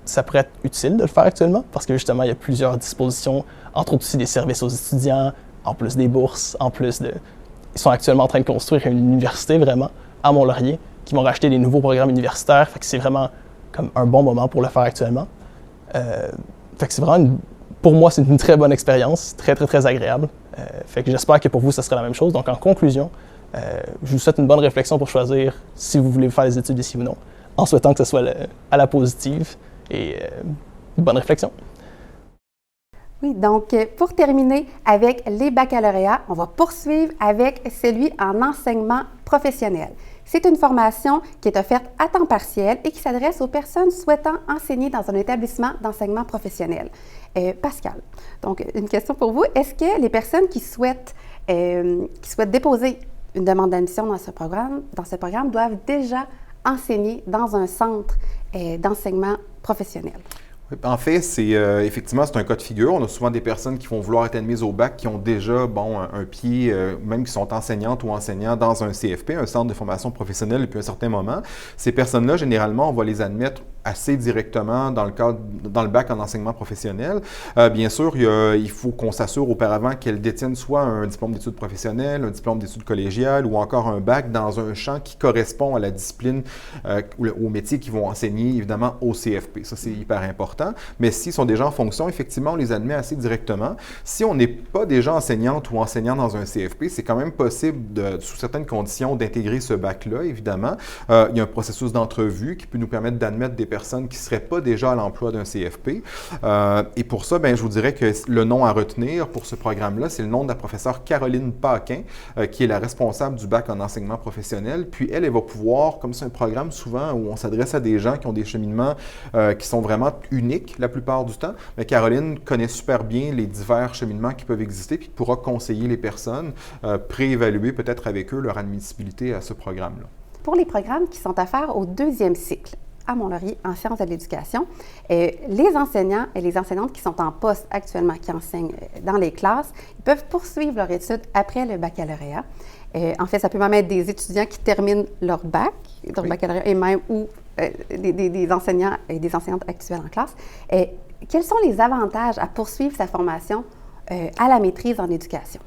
ça pourrait être utile de le faire actuellement parce que justement, il y a plusieurs dispositions, entre autres aussi des services aux étudiants, en plus des bourses, Ils sont actuellement en train de construire une université vraiment à Mont-Laurier qui vont racheter des nouveaux programmes universitaires. Fait que c'est vraiment comme un bon moment pour le faire actuellement. Fait que c'est vraiment, pour moi, c'est une très bonne expérience, très agréable. Fait que j'espère que pour vous, ça sera la même chose. Donc en conclusion, je vous souhaite une bonne réflexion pour choisir si vous voulez faire les études ici ou non, en souhaitant que ce soit à la positive et une bonne réflexion. Oui, donc pour terminer avec les baccalauréats, on va poursuivre avec celui en enseignement professionnel. C'est une formation qui est offerte à temps partiel et qui s'adresse aux personnes souhaitant enseigner dans un établissement d'enseignement professionnel. Pascal, donc une question pour vous. Est-ce que les personnes qui souhaitent déposer une demande d'admission dans ce programme doivent déjà enseigner dans un centre d'enseignement professionnel? En fait, effectivement, c'est un cas de figure. On a souvent des personnes qui vont vouloir être admises au bac qui ont déjà un pied, même qui sont enseignantes ou enseignants dans un CFP, un centre de formation professionnelle depuis un certain moment. Ces personnes-là, généralement, on va les admettre assez directement dans le bac en enseignement professionnel. Bien sûr, il faut qu'on s'assure auparavant qu'elles détiennent soit un diplôme d'études professionnelles, un diplôme d'études collégiales ou encore un bac dans un champ qui correspond à la discipline ou au métier qu'ils vont enseigner, évidemment, au CFP. Ça, c'est hyper important. Mais s'ils sont déjà en fonction, effectivement, on les admet assez directement. Si on n'est pas déjà enseignante ou enseignant dans un CFP, c'est quand même possible, sous certaines conditions, d'intégrer ce bac-là, évidemment. Il y a un processus d'entrevue qui peut nous permettre d'admettre des personnes qui ne seraient pas déjà à l'emploi d'un CFP. Et pour ça, je vous dirais que le nom à retenir pour ce programme-là, c'est le nom de la professeure Caroline Paquin, qui est la responsable du bac en enseignement professionnel. Puis elle va pouvoir, comme c'est un programme souvent où on s'adresse à des gens qui ont des cheminements qui sont vraiment uniques la plupart du temps, mais Caroline connaît super bien les divers cheminements qui peuvent exister puis pourra conseiller les personnes, préévaluer peut-être avec eux leur admissibilité à ce programme-là. Pour les programmes qui sont à faire au 2e cycle à Mont-Laurier en sciences de l'éducation, les enseignants et les enseignantes qui sont en poste actuellement, qui enseignent dans les classes, ils peuvent poursuivre leur étude après le baccalauréat. En fait, ça peut même être des étudiants qui terminent leur bac, leur baccalauréat, et même ou des enseignants et des enseignantes actuelles en classe. Quels sont les avantages à poursuivre sa formation à la maîtrise en éducation?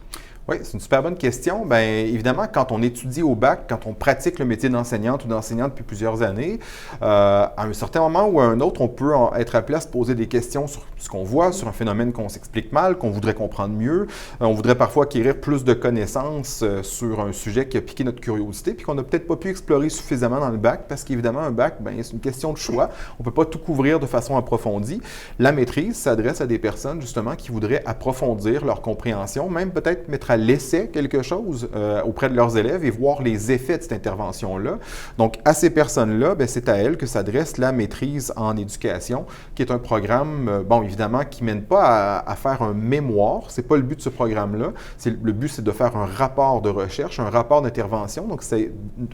Oui, c'est une super bonne question. Bien, évidemment, quand on étudie au bac, quand on pratique le métier d'enseignante ou d'enseignant depuis plusieurs années, à un certain moment ou à un autre, on peut être appelé à se poser des questions sur ce qu'on voit, sur un phénomène qu'on s'explique mal, qu'on voudrait comprendre mieux. On voudrait parfois acquérir plus de connaissances sur un sujet qui a piqué notre curiosité puis qu'on n'a peut-être pas pu explorer suffisamment dans le bac parce qu'évidemment, un bac, bien, c'est une question de choix. On ne peut pas tout couvrir de façon approfondie. La maîtrise s'adresse à des personnes, justement, qui voudraient approfondir leur compréhension, même peut-être mettre à l'essai quelque chose auprès de leurs élèves et voir les effets de cette intervention-là. Donc, à ces personnes-là, bien, c'est à elles que s'adresse la maîtrise en éducation, qui est un programme, bon, évidemment, qui ne mène pas à faire un mémoire. Ce n'est pas le but de ce programme-là. Le but, c'est de faire un rapport de recherche, un rapport d'intervention. Donc, c'est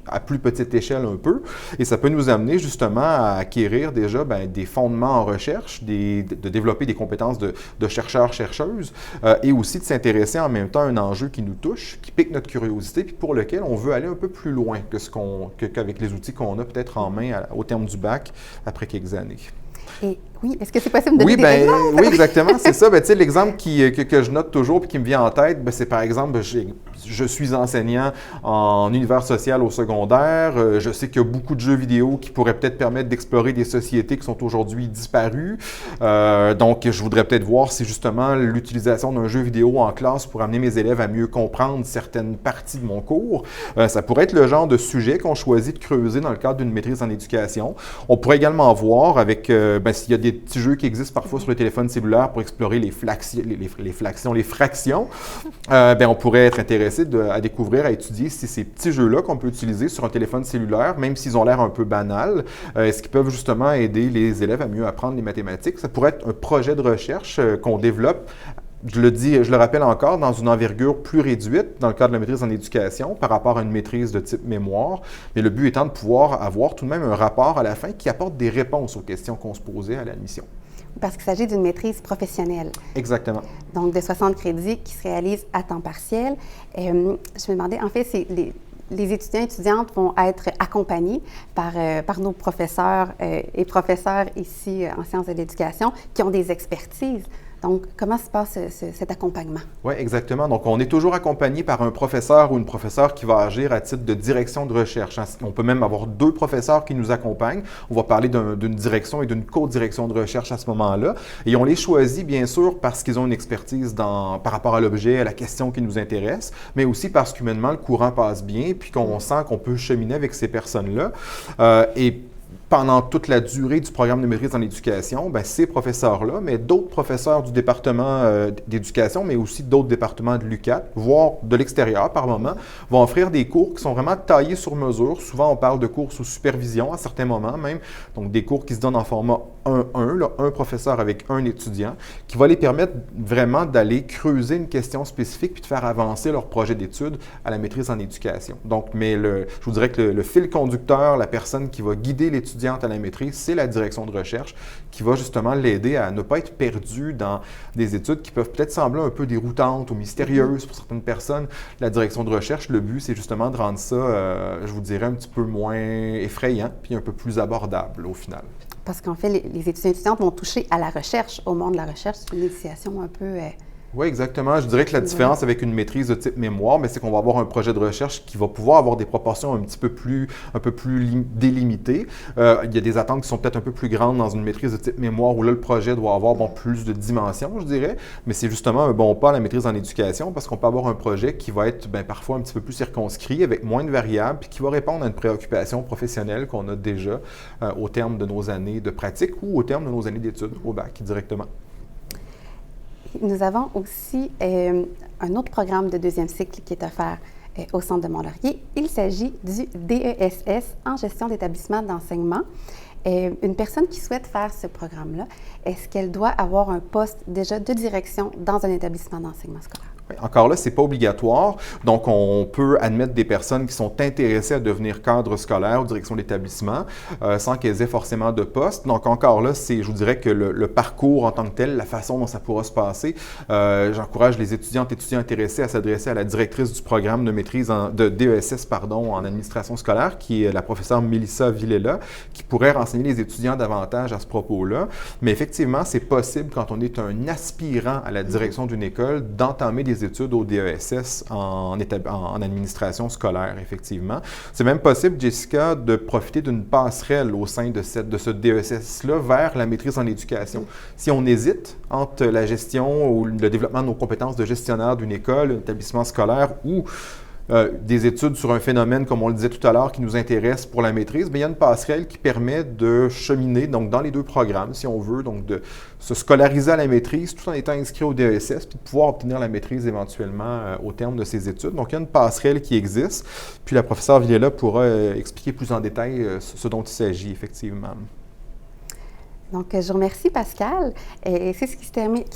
à plus petite échelle un peu. Et ça peut nous amener, justement, à acquérir déjà bien, des fondements en recherche, de développer des compétences de chercheurs-chercheuses et aussi de s'intéresser en même temps à un enjeu qui nous touche, qui pique notre curiosité, puis pour lequel on veut aller un peu plus loin qu'avec les outils qu'on a peut-être en main au terme du bac après quelques années. Et oui, est-ce que c'est possible de donner des exemples? Oui, exactement, c'est ça. Ben, l'exemple que je note toujours et qui me vient en tête, ben, c'est par exemple, je suis enseignant en univers social au secondaire. Je sais qu'il y a beaucoup de jeux vidéo qui pourraient peut-être permettre d'explorer des sociétés qui sont aujourd'hui disparues. Donc, je voudrais peut-être voir si justement l'utilisation d'un jeu vidéo en classe pour amener mes élèves à mieux comprendre certaines parties de mon cours. Ça pourrait être le genre de sujet qu'on choisit de creuser dans le cadre d'une maîtrise en éducation. On pourrait également voir avec, s'il y a des petits jeux qui existent parfois sur le téléphone cellulaire pour explorer les fractions, on pourrait être intéressé à découvrir, à étudier si ces petits jeux-là qu'on peut utiliser sur un téléphone cellulaire, même s'ils ont l'air un peu banals, est-ce qu'ils peuvent justement aider les élèves à mieux apprendre les mathématiques? Ça pourrait être un projet de recherche qu'on développe. Je le rappelle encore, dans une envergure plus réduite, dans le cadre de la maîtrise en éducation, par rapport à une maîtrise de type mémoire, mais le but étant de pouvoir avoir tout de même un rapport à la fin qui apporte des réponses aux questions qu'on se posait à l'admission. Parce qu'il s'agit d'une maîtrise professionnelle. Exactement. Donc, de 60 crédits qui se réalisent à temps partiel. Je me demandais, en fait, les étudiants et étudiantes vont être accompagnés par nos professeurs et professeurs ici en sciences de l'éducation qui ont des expertises. Donc, comment se passe cet accompagnement? Oui, exactement. Donc, on est toujours accompagné par un professeur ou une professeure qui va agir à titre de direction de recherche. On peut même avoir 2 professeurs qui nous accompagnent. On va parler d'une direction et d'une co-direction de recherche à ce moment-là. Et on les choisit, bien sûr, parce qu'ils ont une expertise par rapport à l'objet, à la question qui nous intéresse, mais aussi parce qu'humainement, le courant passe bien, puis qu'on sent qu'on peut cheminer avec ces personnes-là. Et pendant toute la durée du programme de maîtrise en éducation, bien, ces professeurs-là, mais d'autres professeurs du département d'éducation, mais aussi d'autres départements de l'UQAT, voire de l'extérieur par moment, vont offrir des cours qui sont vraiment taillés sur mesure. Souvent, on parle de cours sous supervision à certains moments même, donc des cours qui se donnent en format 1-1, un professeur avec un étudiant, qui va les permettre vraiment d'aller creuser une question spécifique puis de faire avancer leur projet d'études à la maîtrise en éducation. Donc, je vous dirais que le fil conducteur, la personne qui va guider l'étudiante à la maîtrise, c'est la direction de recherche qui va justement l'aider à ne pas être perdu dans des études qui peuvent peut-être sembler un peu déroutantes ou mystérieuses pour certaines personnes. La direction de recherche, le but, c'est justement de rendre ça, je vous dirais, un petit peu moins effrayant puis un peu plus abordable au final. Parce qu'en fait, les étudiants et étudiantes vont toucher à la recherche, au monde de la recherche. C'est une initiation un peu... Oui, exactement. Je dirais que la différence avec une maîtrise de type mémoire, c'est qu'on va avoir un projet de recherche qui va pouvoir avoir des proportions un peu plus délimitées. Il y a des attentes qui sont peut-être un peu plus grandes dans une maîtrise de type mémoire où là, le projet doit avoir plus de dimensions, je dirais. Mais c'est justement un bon pas à la maîtrise en éducation parce qu'on peut avoir un projet qui va être parfois un petit peu plus circonscrit avec moins de variables puis qui va répondre à une préoccupation professionnelle qu'on a déjà au terme de nos années de pratique ou au terme de nos années d'études au bac directement. Nous avons aussi un autre programme de 2e cycle qui est offert au Centre de Mont-Laurier. Il s'agit du DESS en gestion d'établissement d'enseignement. Une personne qui souhaite faire ce programme-là, est-ce qu'elle doit avoir un poste déjà de direction dans un établissement d'enseignement scolaire? Encore là, ce n'est pas obligatoire. Donc, on peut admettre des personnes qui sont intéressées à devenir cadre scolaire ou direction d'établissement sans qu'elles aient forcément de poste. Donc, encore là, je vous dirais que le parcours en tant que tel, la façon dont ça pourra se passer, j'encourage les étudiantes et étudiants intéressés à s'adresser à la directrice du programme de maîtrise de DESS en administration scolaire, qui est la professeure Mélissa Villela, qui pourrait renseigner les étudiants davantage à ce propos-là. Mais effectivement, c'est possible quand on est un aspirant à la direction d'une école d'entamer des des études au DESS en administration scolaire, effectivement. C'est même possible, Jessica, de profiter d'une passerelle au sein de ce DESS-là vers la maîtrise en éducation. Si on hésite entre la gestion ou le développement de nos compétences de gestionnaire d'une école, un établissement scolaire ou des études sur un phénomène, comme on le disait tout à l'heure, qui nous intéresse pour la maîtrise, bien, il y a une passerelle qui permet de cheminer donc, dans les deux programmes, si on veut, donc de se scolariser à la maîtrise tout en étant inscrit au DESS, puis de pouvoir obtenir la maîtrise éventuellement au terme de ces études. Donc, il y a une passerelle qui existe, puis la professeure Villela pourra expliquer plus en détail ce dont il s'agit, effectivement. Donc, je vous remercie, Pascal. Et c'est ce qui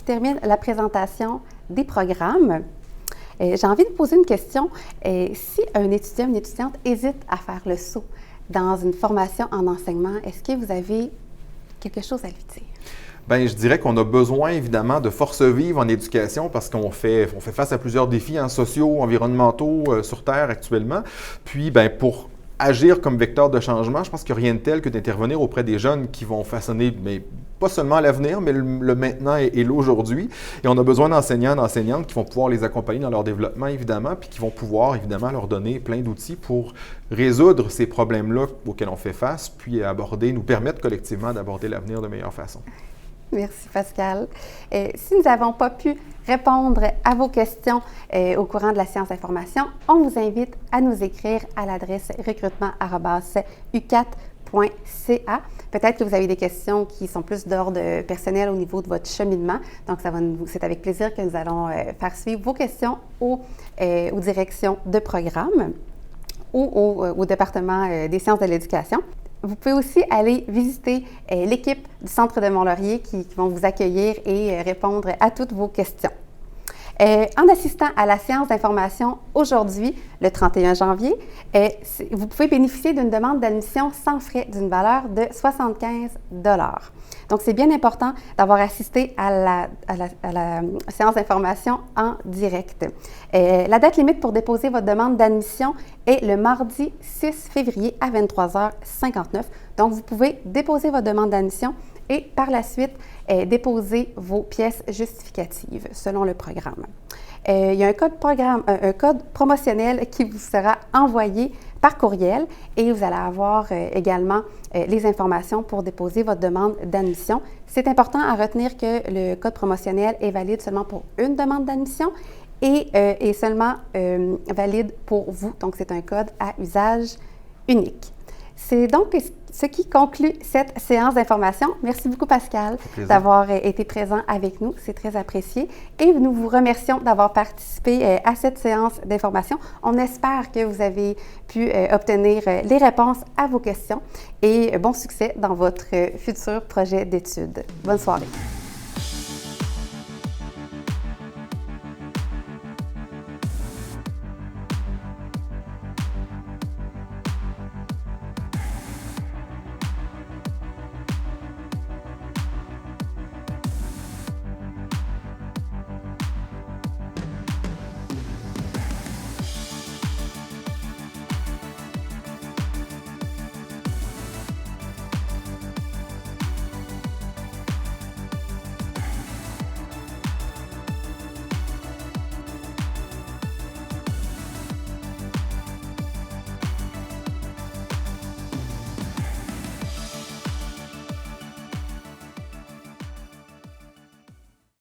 termine la présentation des programmes. J'ai envie de poser une question. Si un étudiant, une étudiante hésite à faire le saut dans une formation en enseignement, est-ce que vous avez quelque chose à lui dire? Bien, je dirais qu'on a besoin, évidemment, de force vive en éducation parce qu'on fait face à plusieurs défis sociaux, environnementaux sur Terre actuellement. Puis, bien, pour agir comme vecteur de changement, je pense qu'il n'y a rien de tel que d'intervenir auprès des jeunes qui vont façonner, mais pas seulement l'avenir, mais le maintenant et l'aujourd'hui. Et on a besoin d'enseignants, d'enseignantes qui vont pouvoir les accompagner dans leur développement, évidemment, puis qui vont pouvoir, évidemment, leur donner plein d'outils pour résoudre ces problèmes-là auxquels on fait face, puis nous permettre collectivement d'aborder l'avenir de meilleure façon. Merci, Pascal. Si nous n'avons pas pu répondre à vos questions au courant de la séance d'information, on vous invite à nous écrire à l'adresse recrutement@ucat.ca. Peut-être que vous avez des questions qui sont plus d'ordre personnel au niveau de votre cheminement. Donc, c'est avec plaisir que nous allons faire suivre vos questions aux directions de programme ou au département des sciences de l'éducation. Vous pouvez aussi aller visiter l'équipe du Centre de Mont-Laurier qui vont vous accueillir et répondre à toutes vos questions. En assistant à la séance d'information aujourd'hui, le 31 janvier, vous pouvez bénéficier d'une demande d'admission sans frais d'une valeur de 75 $. Donc, c'est bien important d'avoir assisté à la séance d'information en direct. La date limite pour déposer votre demande d'admission est le mardi 6 février à 23h59. Donc, vous pouvez déposer votre demande d'admission et par la suite, déposer vos pièces justificatives selon le programme. Il y a un code promotionnel qui vous sera envoyé par courriel et vous allez avoir également les informations pour déposer votre demande d'admission. C'est important à retenir que le code promotionnel est valide seulement pour une demande d'admission et est seulement valide pour vous. Donc, c'est un code à usage unique. C'est donc ce qui conclut cette séance d'information. Merci beaucoup, Pascal, d'avoir été présent avec nous. C'est très apprécié. Et nous vous remercions d'avoir participé à cette séance d'information. On espère que vous avez pu obtenir les réponses à vos questions et bon succès dans votre futur projet d'études. Bonne soirée.